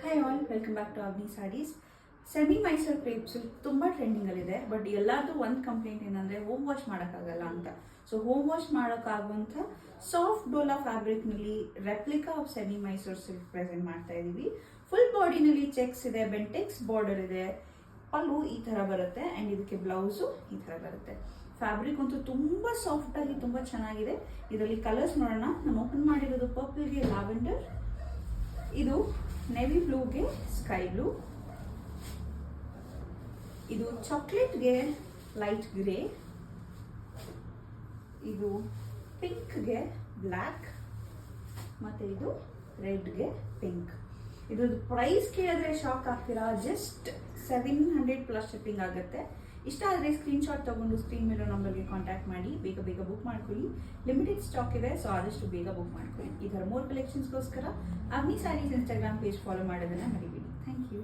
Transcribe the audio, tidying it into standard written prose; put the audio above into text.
Hi all, welcome back to Avani sarees. Semi Mysore crepe silk ತುಂಬ ಟ್ರೆಂಡಿಂಗಲ್ಲಿದೆ. But ಎಲ್ಲರದು ಒಂದು ಕಂಪ್ಲೇಂಟ್ ಏನಂದರೆ ಹೋಮ್ ವಾಶ್ ಮಾಡೋಕ್ಕಾಗಲ್ಲ ಅಂತ. ಸೊ ಹೋಮ್ ವಾಶ್ ಮಾಡೋಕ್ಕಾಗುವಂಥ ಸಾಫ್ಟ್ ಡೋಲಾ ಫ್ಯಾಬ್ರಿಕ್ನಲ್ಲಿ replica of semi Mysore silk present ಮಾಡ್ತಾ ಇದ್ದೀವಿ. ಫುಲ್ ಬಾಡಿನಲ್ಲಿ ಚೆಕ್ಸ್ ಇದೆ, ಬೆಂಟೆಕ್ಸ್ ಬಾರ್ಡರ್ ಇದೆ, ಪಲ್ಲು ಈ ಥರ ಬರುತ್ತೆ ಆ್ಯಂಡ್ ಇದಕ್ಕೆ ಬ್ಲೌಸು ಈ ಥರ ಬರುತ್ತೆ. ಫ್ಯಾಬ್ರಿಕ್ ಅಂತೂ ತುಂಬ ಸಾಫ್ಟ್ ಆಗಿ ತುಂಬ ಚೆನ್ನಾಗಿದೆ. ಇದರಲ್ಲಿ ಕಲರ್ಸ್ ನೋಡೋಣ. ನಾನು ಓಪನ್ ಮಾಡಿರೋದು ಪರ್ಪಲ್ಗೆ ಲ್ಯಾವೆಂಡರ್, ಇದು ನೇವಿ ಬ್ಲೂಗೆ ಸ್ಕೈ ಬ್ಲೂ, ಇದು ಚಾಕ್ಲೇಟ್ಗೆ ಲೈಟ್ ಗ್ರೇ, ಇದು ಪಿಂಕ್ಗೆ ಬ್ಲ್ಯಾಕ್, ಮತ್ತು ಇದು ರೆಡ್ಗೆ ಪಿಂಕ್. ಇದ್ರದ್ದು ಪ್ರೈಸ್ ಕೇಳಿದ್ರೆ ಶಾಕ್ ಆಗ್ತೀರಾ. ಜಸ್ಟ್ 700 ಪ್ಲಸ್ ಶಿಪ್ಪಿಂಗ್ ಆಗುತ್ತೆ. ಇಷ್ಟ ಆದರೆ ಸ್ಕ್ರೀನ್ಶಾಟ್ ತಗೊಂಡು ಸ್ಕ್ರೀನ್ ಮೇಲೋ ನಂಬರ್ಗೆ ಕಾಂಟ್ಯಾಕ್ಟ್ ಮಾಡಿ ಬೇಗ ಬೇಗ ಬುಕ್ ಮಾಡ್ಕೊಳ್ಳಿ. ಲಿಮಿಟೆಡ್ ಸ್ಟಾಕ್ ಇದೆ, ಸೊ ಆದಷ್ಟು ಬೇಗ ಬುಕ್ ಮಾಡ್ಕೊಳ್ಳಿ. ಈ ಥರ ಮೋರ್ ಕಲೆಕ್ಷನ್ಸ್ಗೋಸ್ಕರ Avani sarees Instagram page follow ಮಾಡೋದನ್ನ ಮರಿಬೇಡಿ. Thank you.